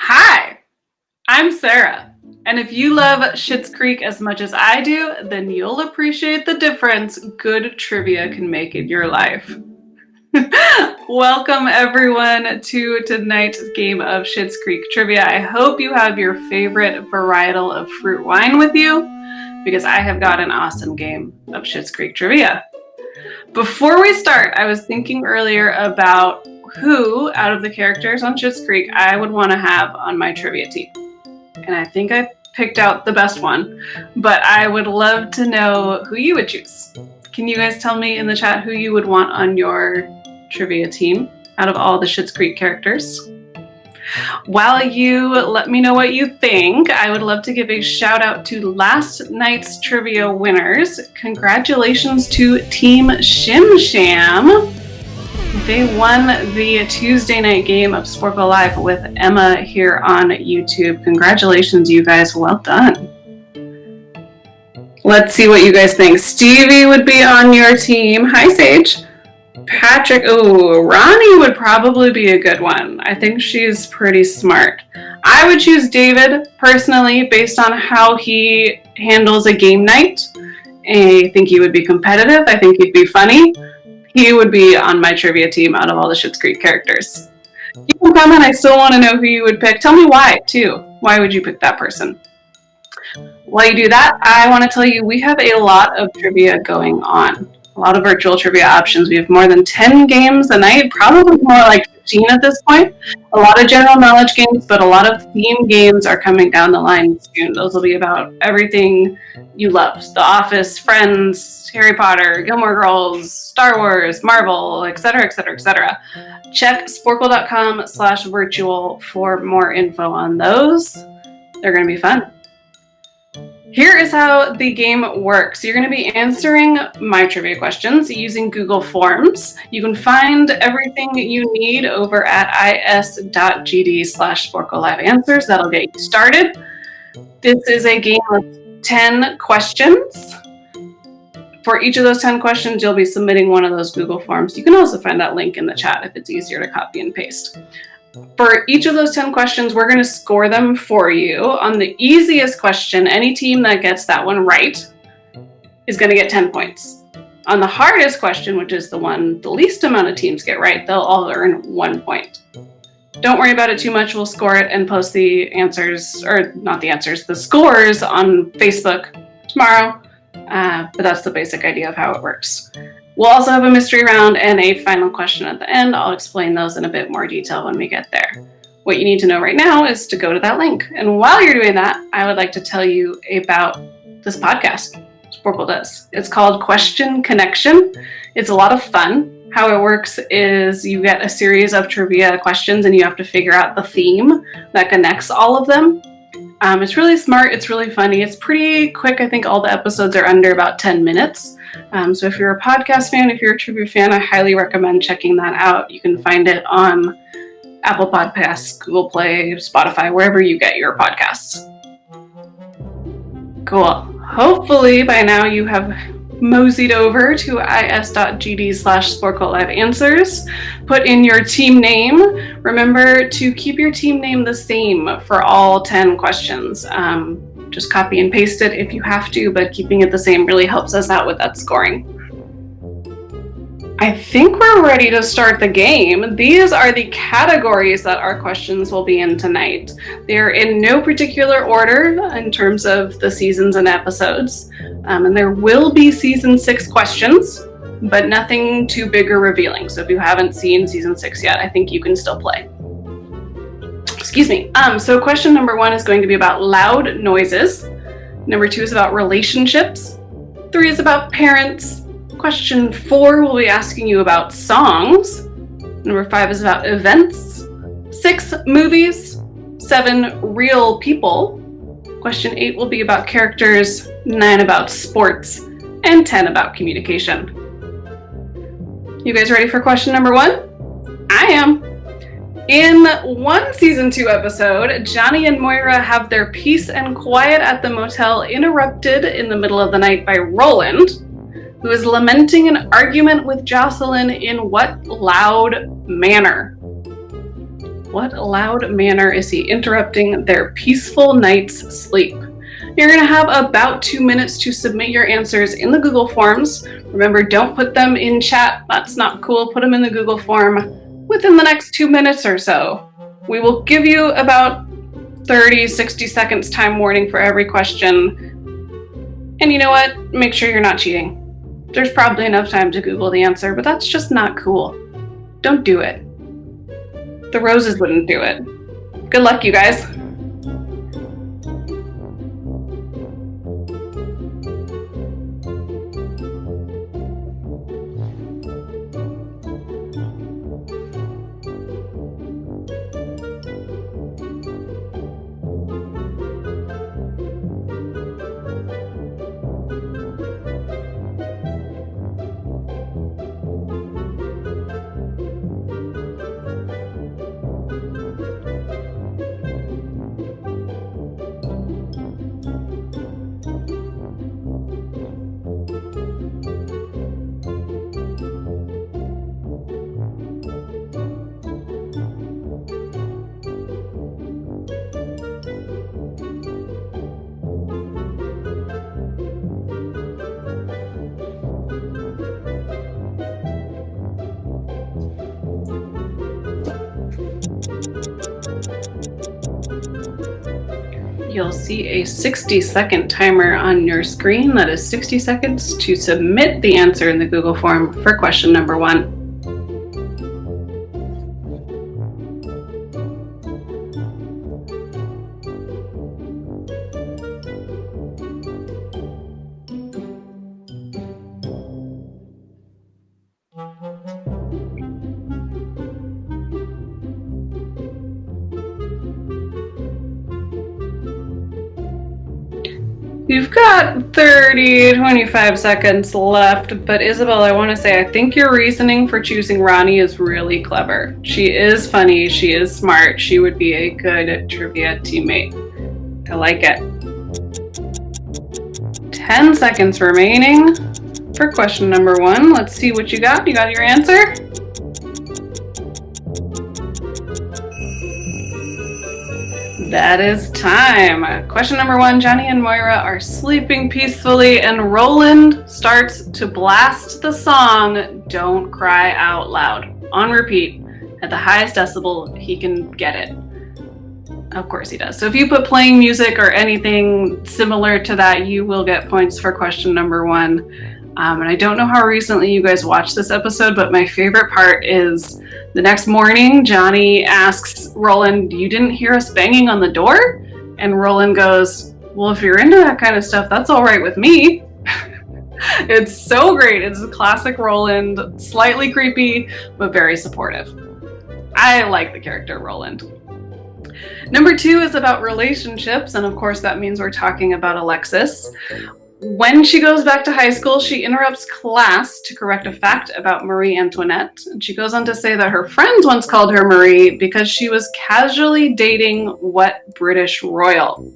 Hi, I'm Sarah, and if you love Schitt Creek as much as I do, then you'll appreciate the difference good trivia can make in your life. Welcome everyone to tonight's game of Schitt Creek trivia. I hope you have your favorite varietal of fruit wine with you, because I have got an awesome game of Schitt Creek trivia. Before we start, I was thinking earlier about who, out of the characters on Schitt Creek, I would want to have on my trivia team. And I think I picked out the best one, but I would love to know who you would choose. Can you guys tell me in the chat who you would want on your trivia team out of all the Schitt Creek characters? While you let me know what you think, I would love to give a shout out to last night's trivia winners. Congratulations to Team Shim Sham. They won the Tuesday night game of Sporcle Live with Emma here on YouTube. Congratulations, you guys. Well done. Let's see what you guys think. Stevie would be on your team. Hi, Sage. Patrick. Oh, Ronnie would probably be a good one. I think she's pretty smart. I would choose David, personally, based on how he handles a game night. I think he would be competitive. I think he'd be funny. He would be on my trivia team out of all the Schitt Creek characters. You can comment. I still want to know who you would pick. Tell me why, too. Why would you pick that person? While you do that, I want to tell you we have a lot of trivia going on. A lot of virtual trivia options. We have more than 10 games a night, probably more like 15 at this point. A lot of general knowledge games, but a lot of theme games are coming down the line soon. Those will be about everything you love. The Office, Friends, Harry Potter, Gilmore Girls, Star Wars, Marvel, etc., etc., etc. Check sporcle.com/virtual for more info on those. They're going to be fun. Here is how the game works. You're going to be answering my trivia questions using Google Forms. You can find everything you need over at is.gd/Sporcle Live Answers. That'll get you started. This is a game of 10 questions. For each of those 10 questions, you'll be submitting one of those Google Forms. You can also find that link in the chat if it's easier to copy and paste. For each of those 10 questions, we're going to score them for you. On the easiest question, any team that gets that one right is going to get 10 points. On the hardest question, which is the one the least amount of teams get right, they'll all earn 1 point. Don't worry about it too much. We'll score it and post the answers, or not the answers, the scores on Facebook tomorrow. but that's the basic idea of how it works. We'll also have a mystery round and a final question at the end. I'll explain those in a bit more detail when we get there. What you need to know right now is to go to that link. And while you're doing that, I would like to tell you about this podcast Sporcle does. It's called Question Connection. It's a lot of fun. How it works is you get a series of trivia questions and you have to figure out the theme that connects all of them. It's really smart. It's really funny. It's pretty quick. I think all the episodes are under about 10 minutes. So if you're a podcast fan, if you're a trivia fan, I highly recommend checking that out. You can find it on Apple Podcasts, Google Play, Spotify, wherever you get your podcasts. Cool. Hopefully by now you have moseyed over to is.gd/Sporcle Live Answers. Put in your team name. Remember to keep your team name the same for all 10 questions. Just copy and paste it if you have to, but keeping it the same really helps us out with that scoring. I think we're ready to start the game. These are the categories that our questions will be in tonight. They're in no particular order in terms of the seasons and episodes. And there will be season 6 questions, but nothing too big or revealing. So if you haven't seen season 6 yet, I think you can still play. Excuse me. So question number 1 is going to be about loud noises. Number 2 is about relationships. 3 is about parents. Question 4 will be asking you about songs. Number 5 is about events. 6, movies. 7, real people. Question 8 will be about characters. 9 about sports. And 10 about communication. You guys ready for question number 1? I am. In one season 2 episode, Johnny and Moira have their peace and quiet at the motel interrupted in the middle of the night by Roland, who is lamenting an argument with Jocelyn in what loud manner? What loud manner is he interrupting their peaceful night's sleep? You're going to have about 2 minutes to submit your answers in the Google Forms. Remember, don't put them in chat. That's not cool. Put them in the Google Form within the next 2 minutes or so. We will give you about 30, 60 seconds time warning for every question. And you know what? Make sure you're not cheating. There's probably enough time to Google the answer, but that's just not cool. Don't do it. The Roses wouldn't do it. Good luck, you guys. You'll see a 60-second timer on your screen. That is 60 seconds to submit the answer in the Google form for question number 1. You've got 30, 25 seconds left, but Isabel, I want to say, I think your reasoning for choosing Ronnie is really clever. She is funny, she is smart, she would be a good trivia teammate. I like it. 10 seconds remaining for question number 1. Let's see what you got. You got your answer? That is time. Question number 1, Johnny and Moira are sleeping peacefully and Roland starts to blast the song Don't Cry Out Loud on repeat at the highest decibel he can get it. Of course he does. So if you put playing music or anything similar to that, you will get points for question number 1. And I don't know how recently you guys watched this episode, but my favorite part is the next morning, Johnny asks Roland, "You didn't hear us banging on the door?" And Roland goes, "Well, if you're into that kind of stuff, that's all right with me." It's so great. It's a classic Roland, slightly creepy, but very supportive. I like the character Roland. Number 2 is about relationships, and of course that means we're talking about Alexis. When she goes back to high school, she interrupts class to correct a fact about Marie Antoinette. And she goes on to say that her friends once called her Marie because she was casually dating what British royal?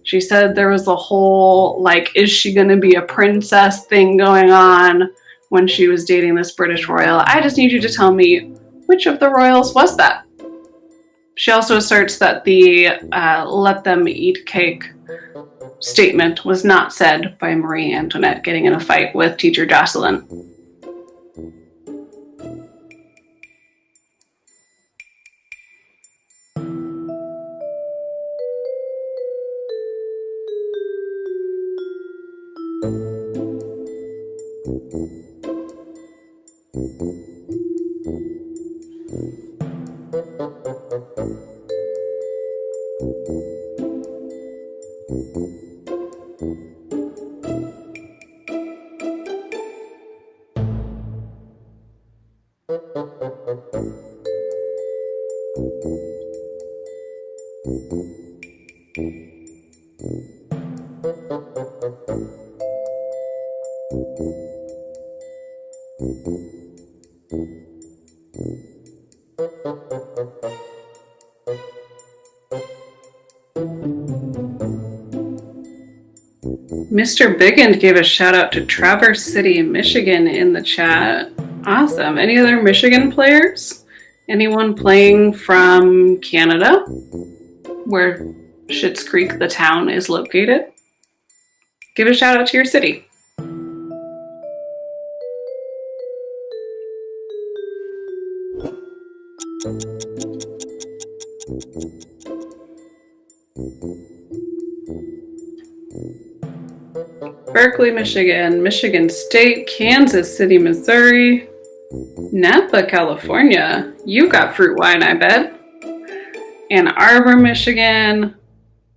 She said there was a whole, like, is she going to be a princess thing going on when she was dating this British royal. I just need you to tell me, which of the royals was that? She also asserts that the let them eat cake statement was not said by Marie Antoinette getting in a fight with teacher Jocelyn. Mr. Bigand gave a shout out to Traverse City, Michigan in the chat. Awesome. Any other Michigan players? Anyone playing from Canada, where Schitt Creek, the town, is located? Give a shout out to your city. Berkeley, Michigan, Michigan State, Kansas City, Missouri, Napa, California. You got fruit wine, I bet. Ann Arbor, Michigan.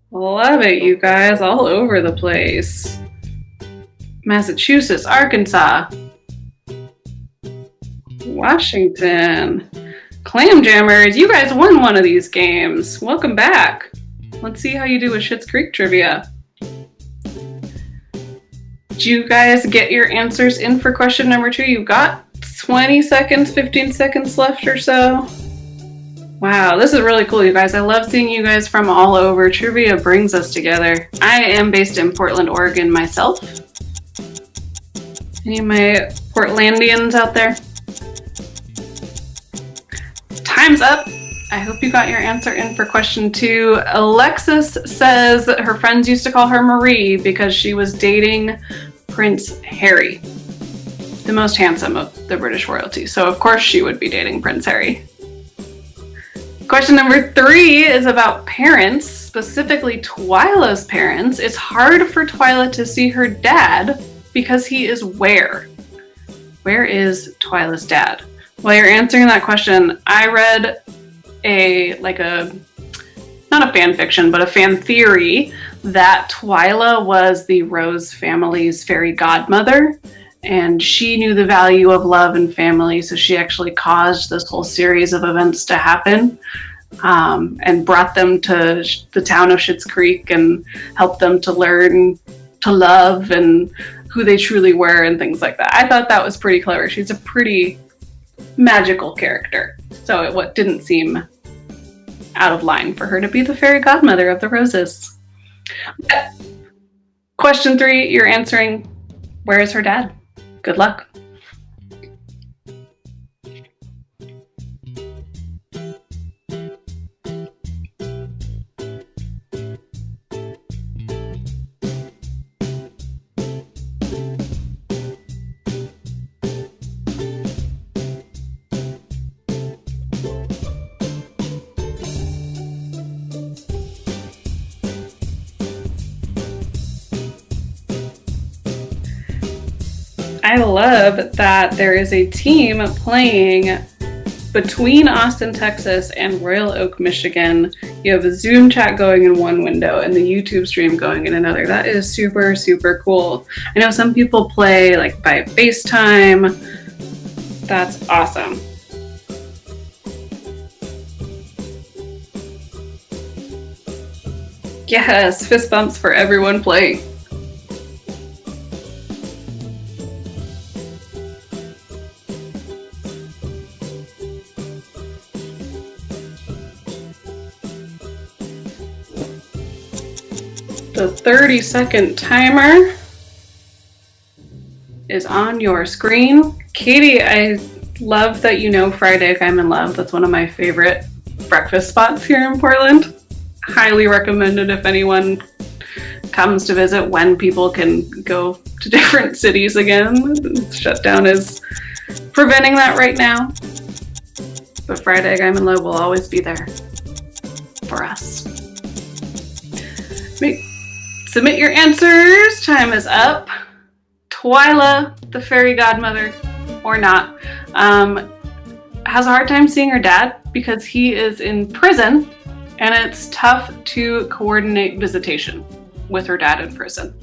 Love it, you guys, all over the place. Massachusetts, Arkansas, Washington. Clam Jammers, you guys won one of these games. Welcome back. Let's see how you do with Schitt Creek trivia. Did you guys get your answers in for question number 2? You've got 20 seconds, 15 seconds left or so. Wow, this is really cool, you guys. I love seeing you guys from all over. Trivia brings us together. I am based in Portland, Oregon myself. Any of my Portlandians out there? Time's up. I hope you got your answer in for question 2. Alexis says that her friends used to call her Marie because she was dating Prince Harry, the most handsome of the British royalty. So of course she would be dating Prince Harry. Question number 3 is about parents, specifically Twyla's parents. It's hard for Twyla to see her dad because he is where? Where is Twyla's dad? While you're answering that question, I read not a fan fiction, but a fan theory that Twyla was the Rose family's fairy godmother, and she knew the value of love and family, so she actually caused this whole series of events to happen, and brought them to the town of Schitt Creek and helped them to learn to love and who they truly were and things like that. I thought that was pretty clever. She's a pretty magical character, so it didn't seem out of line for her to be the fairy godmother of the Roses. But question 3, you're answering, where is her dad? Good luck. I love that there is a team playing between Austin, Texas and Royal Oak, Michigan. You have a Zoom chat going in one window and the YouTube stream going in another. That is super, super cool. I know some people play like by FaceTime. That's awesome. Yes, fist bumps for everyone playing. The 30-second timer is on your screen. Katie, I love that you know Fried Egg I'm in Love. That's one of my favorite breakfast spots here in Portland. Highly recommended if anyone comes to visit when people can go to different cities again. Shutdown is preventing that right now. But Fried Egg I'm in Love will always be there for us. Submit your answers. Time is up. Twyla, the fairy godmother, or not, has a hard time seeing her dad because he is in prison, and it's tough to coordinate visitation with her dad in prison.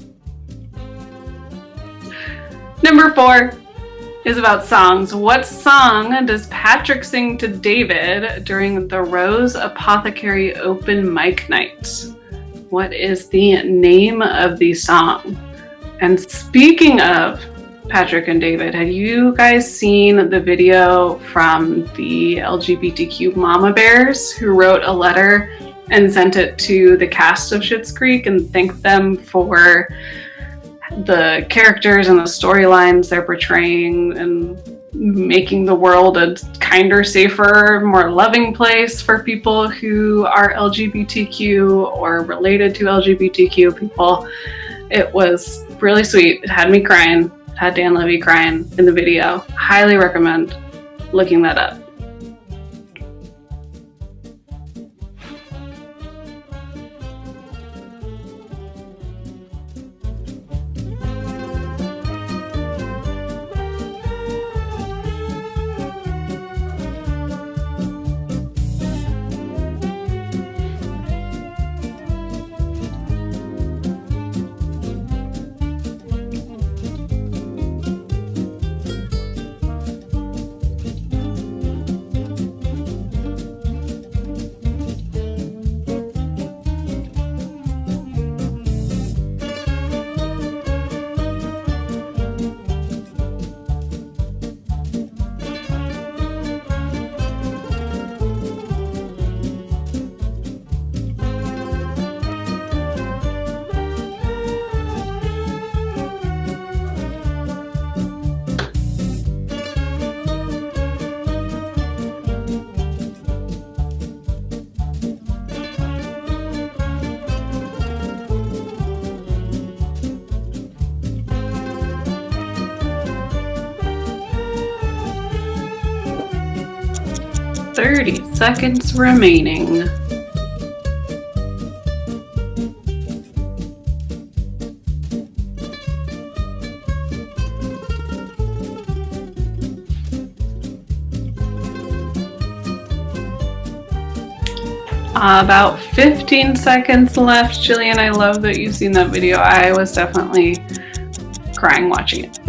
Number 4 is about songs. What song does Patrick sing to David during the Rose Apothecary open mic night? What is the name of the song? And speaking of Patrick and David, have you guys seen the video from the LGBTQ mama bears who wrote a letter and sent it to the cast of Schitt Creek and thanked them for the characters and the storylines they're portraying and making the world a kinder, safer, more loving place for people who are LGBTQ or related to LGBTQ people? It was really sweet. It had me crying. It had Dan Levy crying in the video. Highly recommend looking that up. "30 seconds remaining." About 15 seconds left. Jillian, I love that you've seen that video. I was definitely crying watching it.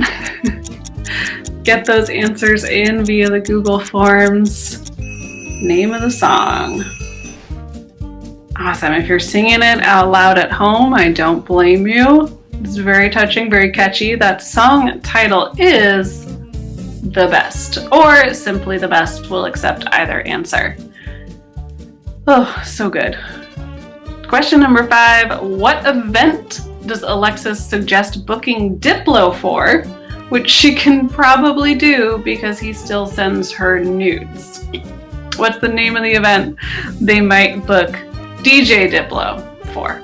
Get those answers in via the Google Forms. Name of the song. Awesome. If you're singing it out loud at home, I don't blame you. It's very touching, very catchy. That song title is The Best, or simply The Best. We'll accept either answer. Oh, so good. Question number 5. What event does Alexis suggest booking Diplo for, which she can probably do because he still sends her nudes? What's the name of the event they might book DJ Diplo for?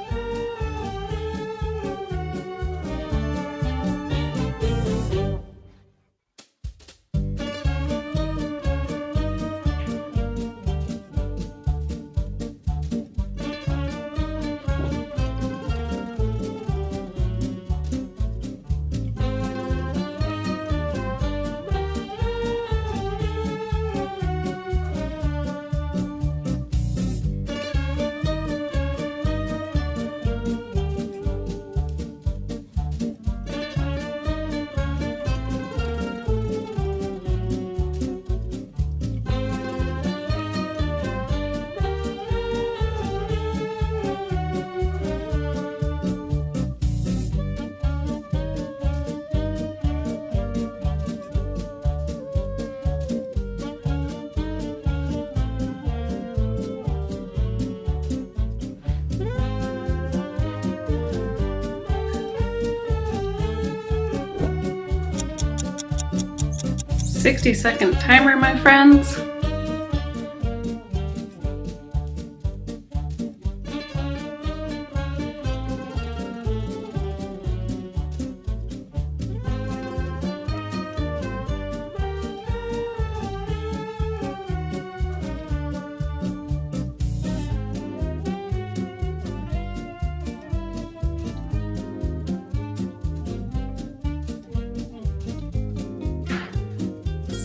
60-second timer, my friends.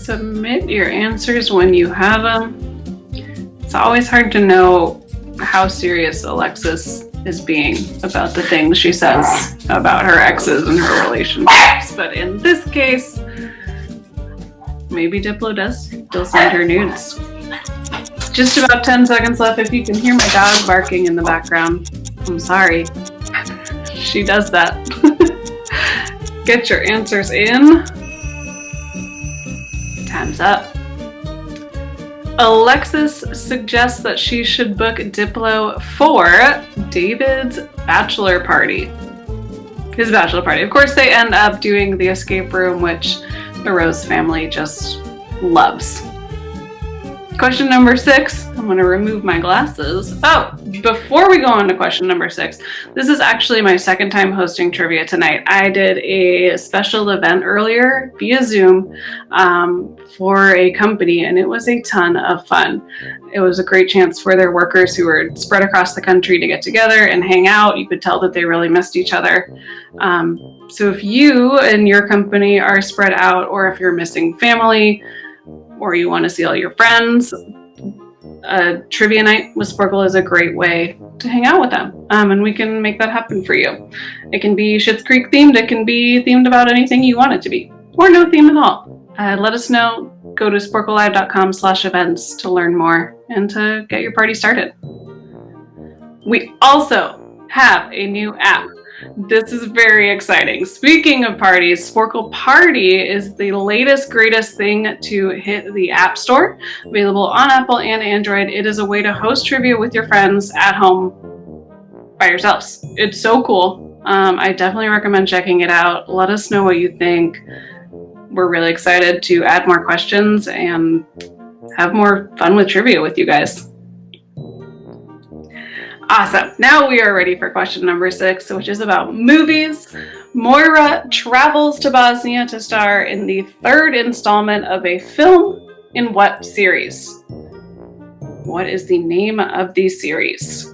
Submit your answers when you have them. It's always hard to know how serious Alexis is being about the things she says about her exes and her relationships. But in this case, maybe Diplo does still send her nudes. Just about 10 seconds left. If you can hear my dog barking in the background, I'm sorry. She does that. Get your answers in. Time's up. Alexis suggests that she should book Diplo for David's bachelor party. His bachelor party. Of course, they end up doing the escape room, which the Rose family just loves. Question number 6. I'm going to remove my glasses. Oh, before we go on to question number 6, this is actually my second time hosting trivia tonight. I did a special event earlier via Zoom for a company, and it was a ton of fun. It was a great chance for their workers who were spread across the country to get together and hang out. You could tell that they really missed each other. So if you and your company are spread out, or if you're missing family, or you want to see all your friends, a trivia night with Sporcle is a great way to hang out with them. And we can make that happen for you. It can be Schitt Creek themed. It can be themed about anything you want it to be, or no theme at all. Let us know. Go to sporclelive.com/events to learn more and to get your party started. We also have a new app. This is very exciting. Speaking of parties, Sporcle Party is the latest, greatest thing to hit the App Store. Available on Apple and Android. It is a way to host trivia with your friends at home by yourselves. It's so cool. I definitely recommend checking it out. Let us know what you think. We're really excited to add more questions and have more fun with trivia with you guys. Awesome. Now we are ready for question number 6, which is about movies. Moira travels to Bosnia to star in the 3rd installment of a film in what series? What is the name of the series?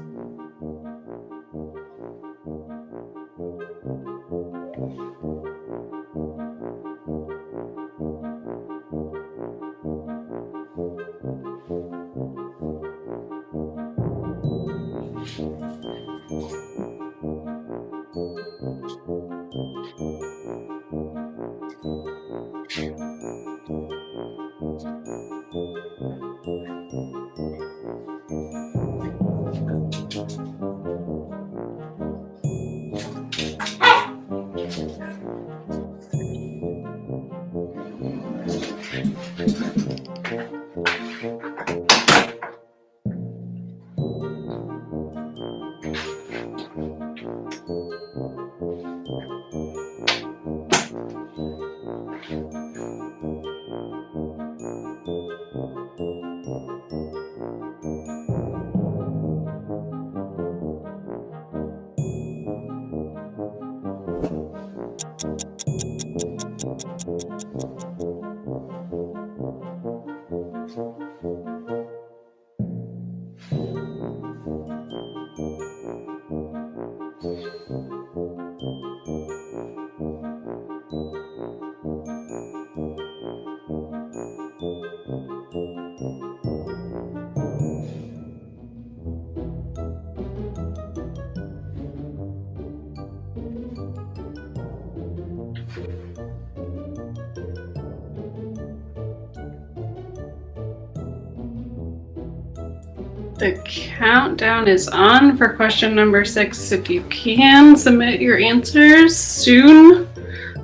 The countdown is on for question number 6. If you can submit your answers, soon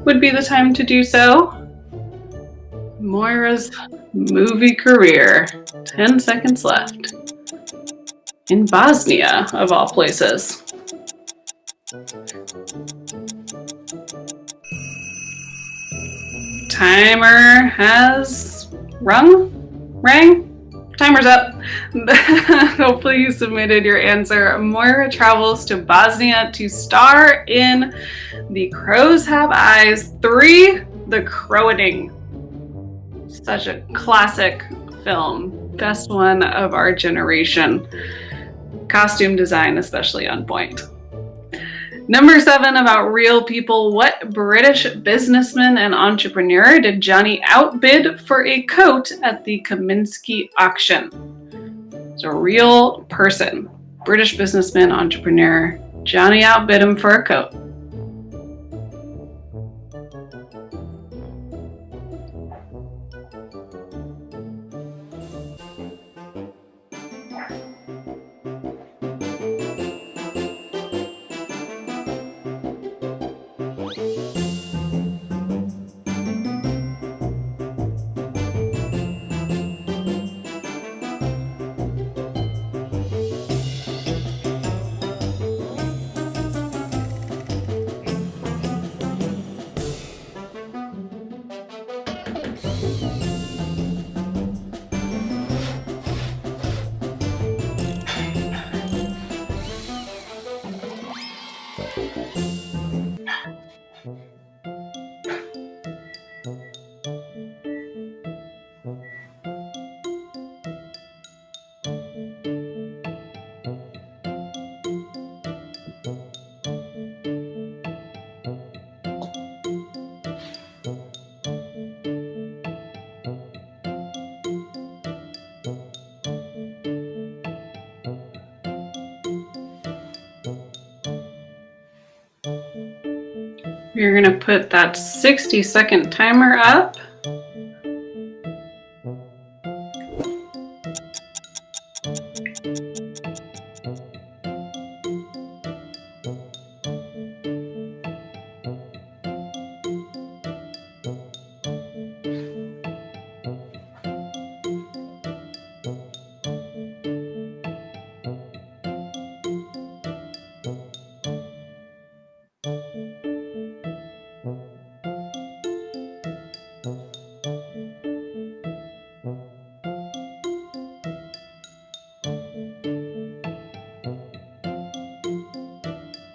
would be the time to do so. Moira's movie career. 10 seconds left. In Bosnia, of all places. timer has rang. Timer's up. Hopefully you submitted your answer. Moira travels to Bosnia to star in The Crows Have Eyes 3, The Crowating. Such a classic film. Best one of our generation. Costume design especially on point. Number 7, about real people. What British businessman and entrepreneur did Johnny outbid for a coat at the Kaminsky auction? It's a real person. British businessman, entrepreneur. Johnny outbid him for a coat. You're going to put that 60-second timer up.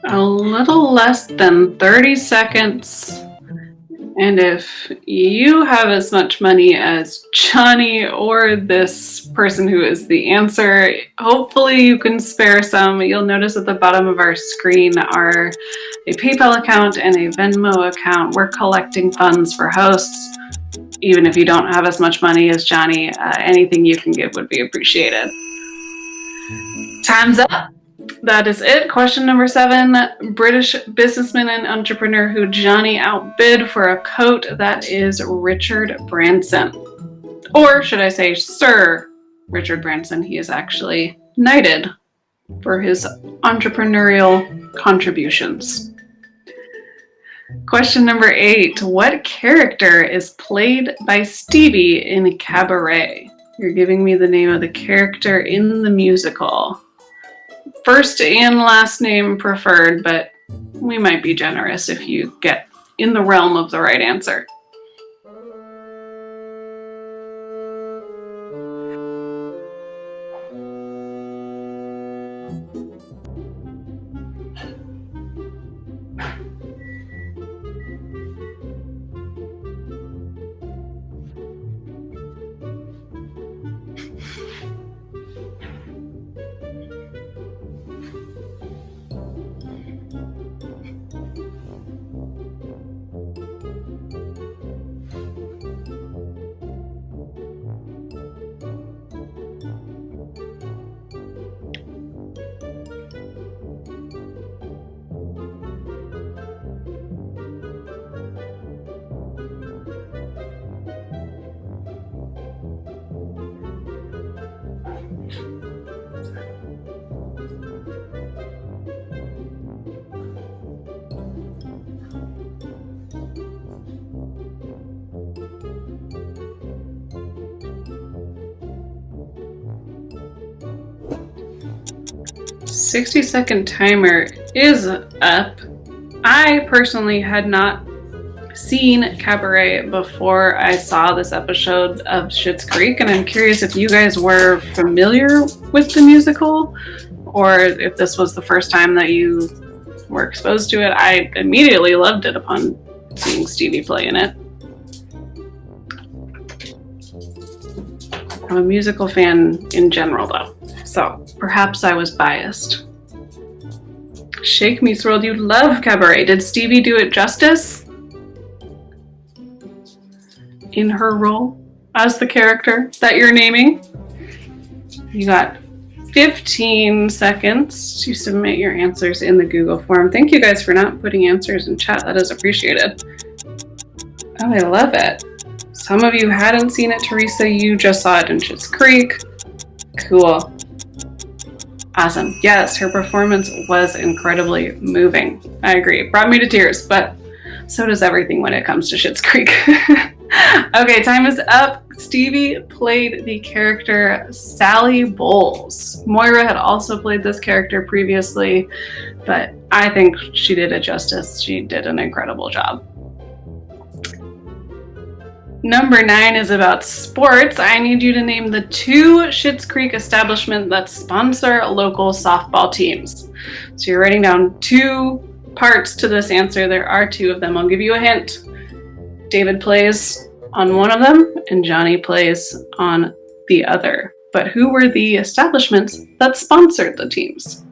A little less than 30 seconds. And if you have as much money as Johnny or this person who is the answer, hopefully you can spare some. You'll notice at the bottom of our screen are a PayPal account and a Venmo account. We're collecting funds for hosts. Even if you don't have as much money as Johnny, anything you can give would be appreciated. Time's up. That is it. Question number 7, British businessman and entrepreneur who Johnny outbid for a coat. That is Richard Branson. Or should I say Sir Richard Branson. He is actually knighted for his entrepreneurial contributions. Question number 8, what character is played by Stevie in Cabaret? You're giving me the name of the character in the musical. First and last name preferred, but we might be generous if you get in the realm of the right answer. 60-second timer is up. I personally had not seen Cabaret before I saw this episode of Schitt's Creek, and I'm curious if you guys were familiar with the musical, or if this was the first time that you were exposed to it. I immediately loved it upon seeing Stevie play in it. I'm a musical fan in general, though, so perhaps I was biased. Shake Meets World, you love Cabaret. Did Stevie do it justice in her role as the character that you're naming? You got 15 seconds to submit your answers in the Google form. Thank you guys for not putting answers in chat. That is appreciated. Oh, I love it. Some of you hadn't seen it. Teresa, you just saw it in Schitt's Creek. Cool. Awesome. Yes, her performance was incredibly moving. I agree. It brought me to tears, but so does everything when it comes to Schitt's Creek. Okay, time is up. Stevie played the character Sally Bowles. Moira had also played this character previously, but I think she did it justice. She did an incredible job. Number 9 is about sports. I need you to name the 2 Schitt's Creek establishments that sponsor local softball teams. So you're writing down 2 parts to this answer. There are 2 of them. I'll give you a hint. David plays on one of them and Johnny plays on the other. But who were the establishments that sponsored the teams?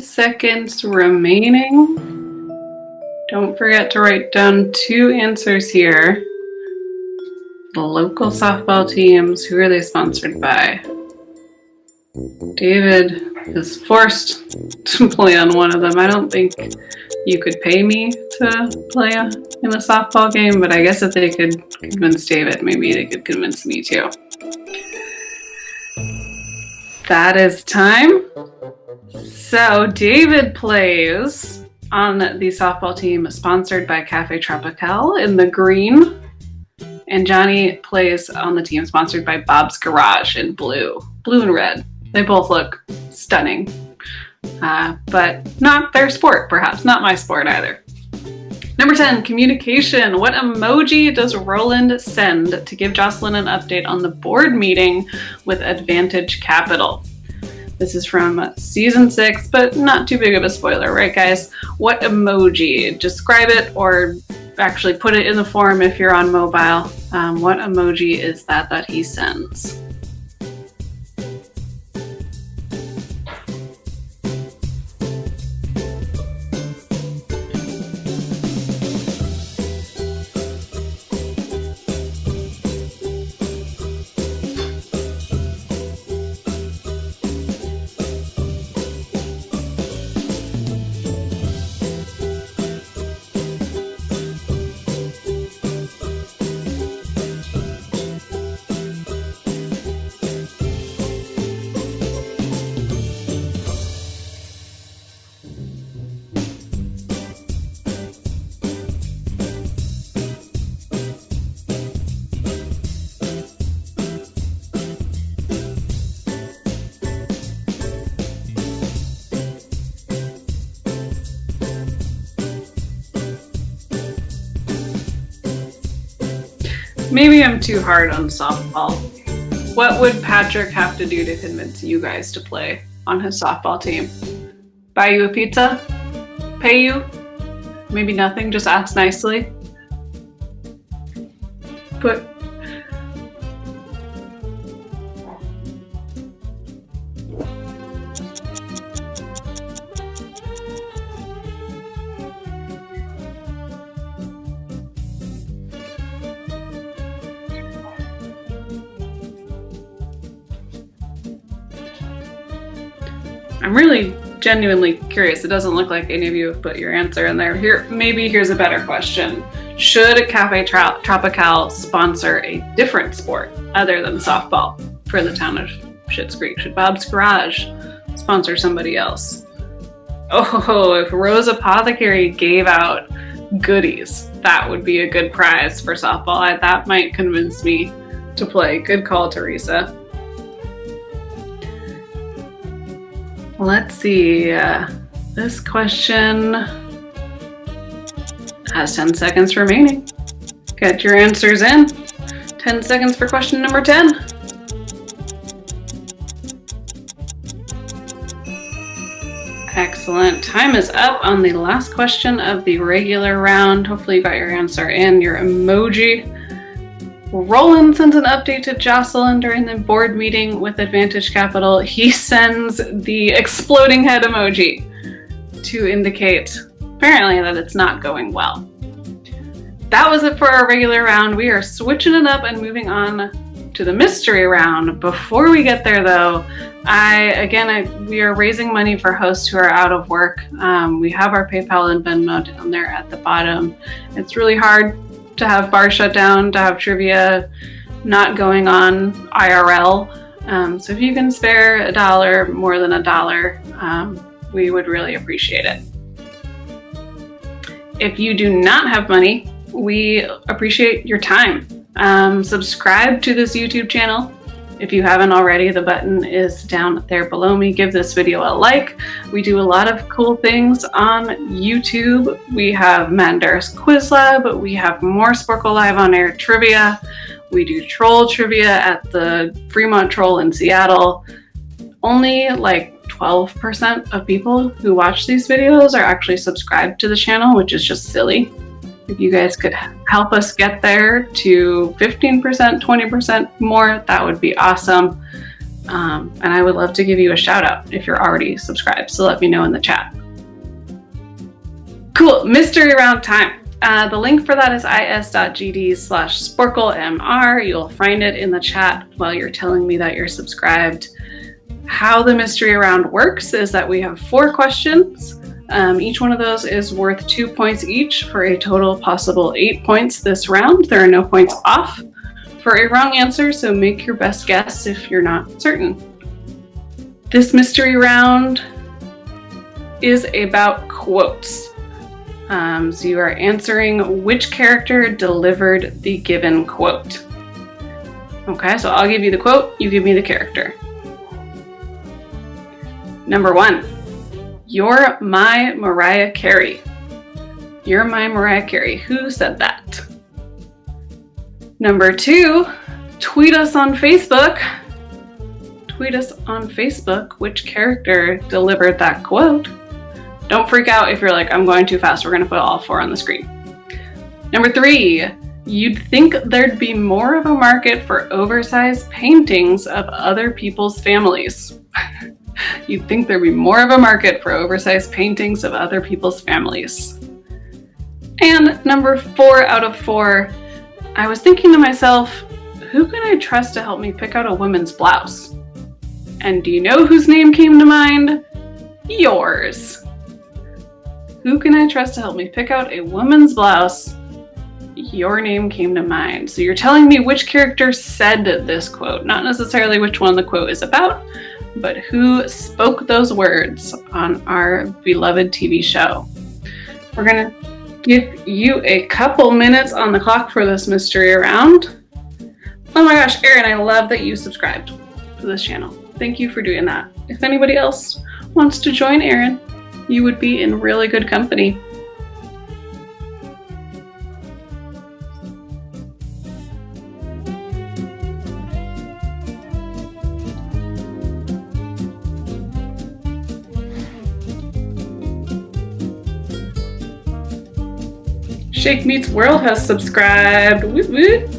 Seconds remaining. Don't forget to write down 2 answers here. The local softball teams, who are they sponsored by? David is forced to play on one of them. I don't think you could pay me to play in a softball game, but I guess if they could convince David, maybe they could convince me too. That is time. So David plays on the softball team sponsored by Cafe Tropical in the green, and Johnny plays on the team sponsored by Bob's Garage in blue and red. They both look stunning, but not their sport, perhaps. Not my sport either. Number 10, communication. What emoji does Roland send to give Jocelyn an update on the board meeting with Advantage Capital? This is from season 6, but not too big of a spoiler, right guys? What emoji? Describe it or actually put it in the form if you're on mobile. What emoji is that he sends? Maybe I'm too hard on softball. What would Patrick have to do to convince you guys to play on his softball team? Buy you a pizza? Pay you? Maybe nothing, just ask nicely? I'm really genuinely curious. It doesn't look like any of you have put your answer in there. Here's a better question. Should Cafe Tropical sponsor a different sport other than softball for the town of Schitt Creek? Should Bob's Garage sponsor somebody else? Oh, if Rose Apothecary gave out goodies, that would be a good prize for softball. That might convince me to play. Good call, Teresa. Let's see. This question has 10 seconds remaining. Get your answers in. 10 seconds for question number 10. Excellent. Time is up on the last question of the regular round. Hopefully you got your answer in, your emoji. Roland sends an update to Jocelyn during the board meeting with Advantage Capital. He sends the exploding head emoji to indicate, apparently, that it's not going well. That was it for our regular round. We are switching it up and moving on to the mystery round. Before we get there, though, we are raising money for hosts who are out of work. We have our PayPal and Venmo down there at the bottom. It's really hard to have bars shut down, to have trivia not going on IRL. So if you can spare $1, more than $1, we would really appreciate it. If you do not have money, we appreciate your time. Subscribe to this YouTube channel. If you haven't already, the button is down there below me. Give this video a like. We do a lot of cool things on YouTube. We have Mandaris Quiz Lab. We have more Sporcle Live on Air trivia. We do troll trivia at the Fremont Troll in Seattle. Only like 12% of people who watch these videos are actually subscribed to the channel, which is just silly. If you guys could help us get there to 15%, 20% more, that would be awesome. And I would love to give you a shout out if you're already subscribed. So let me know in the chat. Cool, mystery round time. The link for that is is.gd/sporclemr. You'll find it in the chat while you're telling me that you're subscribed. How the mystery round works is that we have 4 questions. Each one of those is worth 2 points each for a total possible 8 points this round. There are no points off for a wrong answer, so make your best guess if you're not certain. This mystery round is about quotes. So you are answering which character delivered the given quote. Okay, so I'll give you the quote, you give me the character. Number 1. You're my Mariah Carey. You're my Mariah Carey. Who said that? Number 2, tweet us on Facebook. Tweet us on Facebook which character delivered that quote. Don't freak out if you're like, I'm going too fast. We're going to put all 4 on the screen. Number 3, you'd think there'd be more of a market for oversized paintings of other people's families. You'd think there'd be more of a market for oversized paintings of other people's families. And number 4 out of 4, I was thinking to myself, who can I trust to help me pick out a woman's blouse? And do you know whose name came to mind? Yours. Who can I trust to help me pick out a woman's blouse? Your name came to mind. So you're telling me which character said this quote, not necessarily which one the quote is about, but who spoke those words on our beloved TV show. We're gonna give you a couple minutes on the clock for this mystery round. Oh my gosh, Erin, I love that you subscribed to this channel. Thank you for doing that. If anybody else wants to join Erin, you would be in really good company. Shake Meets World has subscribed. Woot woot.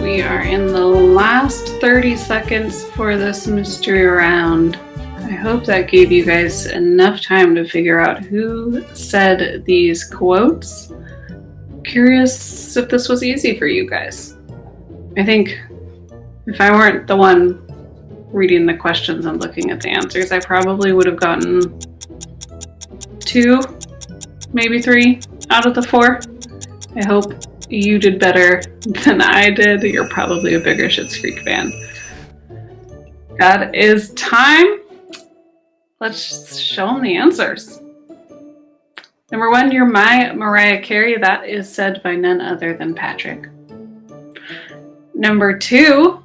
We are in the last 30 seconds for this mystery round. I hope that gave you guys enough time to figure out who said these quotes. Curious if this was easy for you guys. I think if I weren't the one reading the questions and looking at the answers, I probably would have gotten 2, maybe 3 out of the 4. I hope you did better than I did. You're probably a bigger Schitt Creek fan. That is time. Let's show them the answers. Number 1, you're my Mariah Carey. That is said by none other than Patrick. Number 2,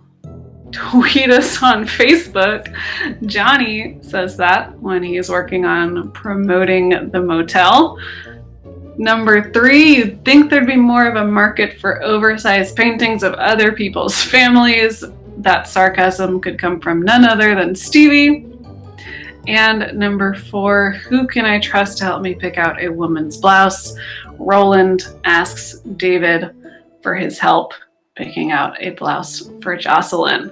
tweet us on Facebook. Johnny says that when he's working on promoting the motel. Number 3, you'd think there'd be more of a market for oversized paintings of other people's families. That sarcasm could come from none other than Stevie. And number 4, who can I trust to help me pick out a woman's blouse? Roland asks David for his help picking out a blouse for Jocelyn.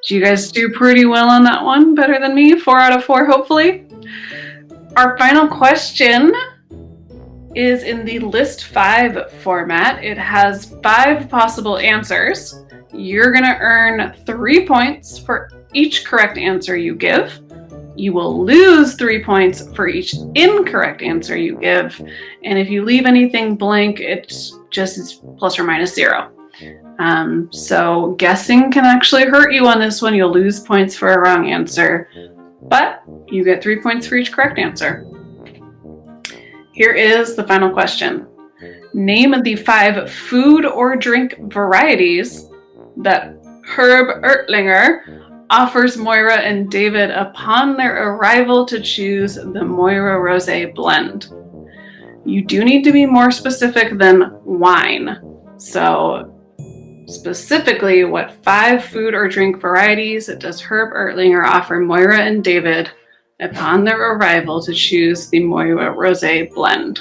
Did you guys do pretty well on that one? Better than me? 4 out of 4, hopefully. Our final question is in the list 5 format. It has 5 possible answers. You're going to earn 3 points for each correct answer you give. You will lose 3 points for each incorrect answer you give. And if you leave anything blank, it's just plus or minus 0. So guessing can actually hurt you on this one. You'll lose points for a wrong answer, but you get 3 points for each correct answer. Here is the final question. Name the 5 food or drink varieties that Herb Ertlinger offers Moira and David upon their arrival to choose the Moira Rosé blend. You do need to be more specific than wine. So specifically, what 5 food or drink varieties does Herb Ertlinger offer Moira and David upon their arrival to choose the Moira Rosé blend?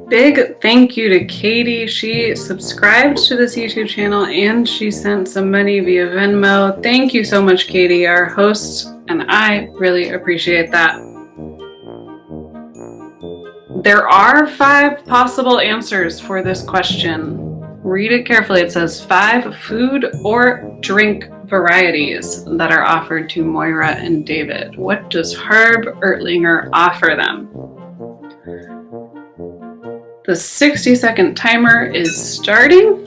Big thank you to Katie. She subscribed to this YouTube channel and she sent some money via Venmo. Thank you so much, Katie, our host, and I really appreciate that. There are 5 possible answers for this question. Read it carefully. It says 5 food or drink varieties that are offered to Moira and David. What does Herb Ertlinger offer them? The 60-second timer is starting.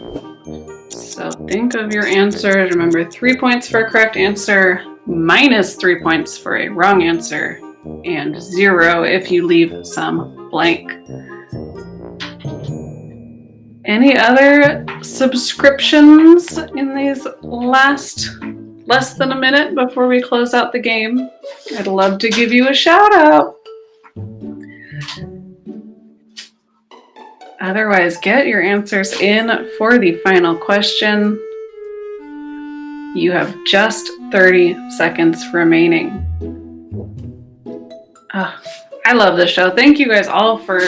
So think of your answers. Remember, 3 points for a correct answer, minus 3 points for a wrong answer, and 0 if you leave some blank. Any other subscriptions in these last less than a minute before we close out the game? I'd love to give you a shout out. Otherwise, get your answers in for the final question. You have just 30 seconds remaining. I love this show. Thank you guys all for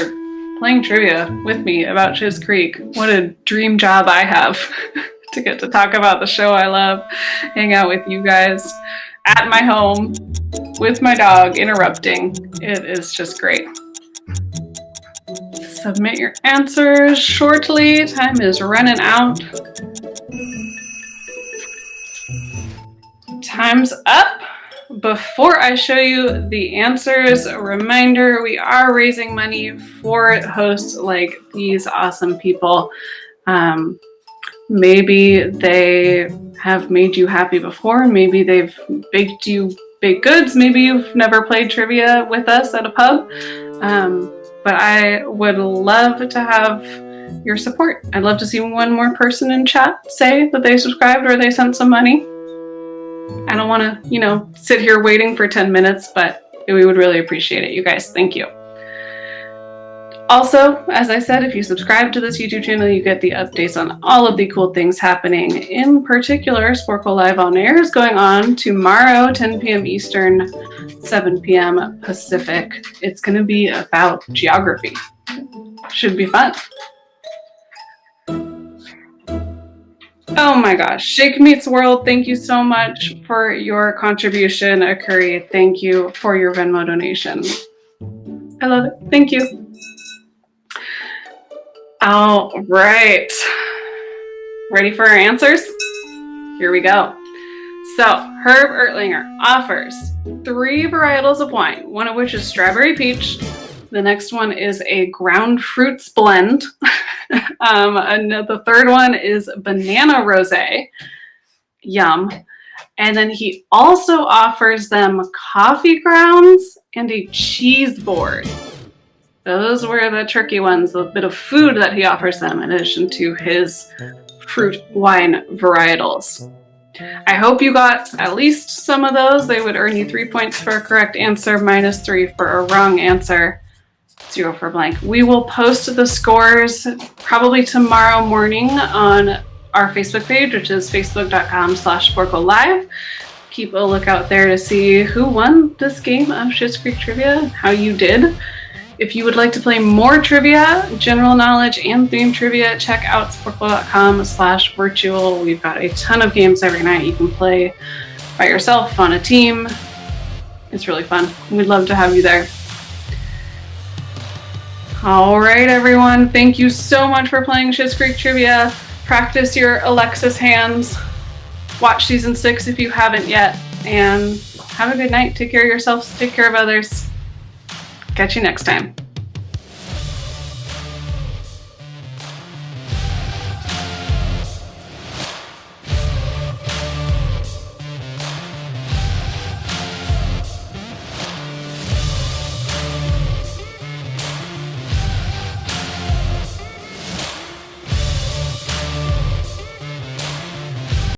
playing trivia with me about Schitt Creek. What a dream job I have to get to talk about the show I love, hang out with you guys at my home with my dog interrupting. It is just great. Submit your answers shortly. Time is running out. Time's up. Before I show you the answers, a reminder, we are raising money for hosts like these awesome people. Maybe they have made you happy before. Maybe they've baked you baked goods. Maybe you've never played trivia with us at a pub. But I would love to have your support. I'd love to see one more person in chat say that they subscribed or they sent some money. I don't want to, sit here waiting for 10 minutes, but we would really appreciate it, you guys. Thank you. Also, as I said, if you subscribe to this YouTube channel, you get the updates on all of the cool things happening. In particular, Sporcle Live on Air is going on tomorrow, 10 p.m. Eastern, 7 p.m. Pacific. It's going to be about geography. Should be fun. Oh my gosh, Shake Meets World, thank you so much for your contribution. Akuri, thank you for your Venmo donation. I love it. Thank you. All right. Ready for our answers? Here we go. So, Herb Ertlinger offers 3 varietals of wine, one of which is strawberry peach. The next one is a ground fruits blend. And the third one is banana rosé. Yum. And then he also offers them coffee grounds and a cheese board. Those were the tricky ones, the bit of food that he offers them in addition to his fruit wine varietals. I hope you got at least some of those. They would earn you 3 points for a correct answer, minus 3 for a wrong answer, 0 for blank. We will post the scores probably tomorrow morning on our Facebook page, which is facebook.com/Sporcle Live. Keep a lookout there to see who won this game of Schitt Creek Trivia, how you did. If you would like to play more trivia, general knowledge, and theme trivia, check out sporcle.com/virtual. We've got a ton of games every night you can play by yourself, on a team. It's really fun. We'd love to have you there. All right, everyone. Thank you so much for playing Schitt Creek Trivia. Practice your Alexis hands. Watch season 6 if you haven't yet. And have a good night. Take care of yourselves. Take care of others. Catch you next time.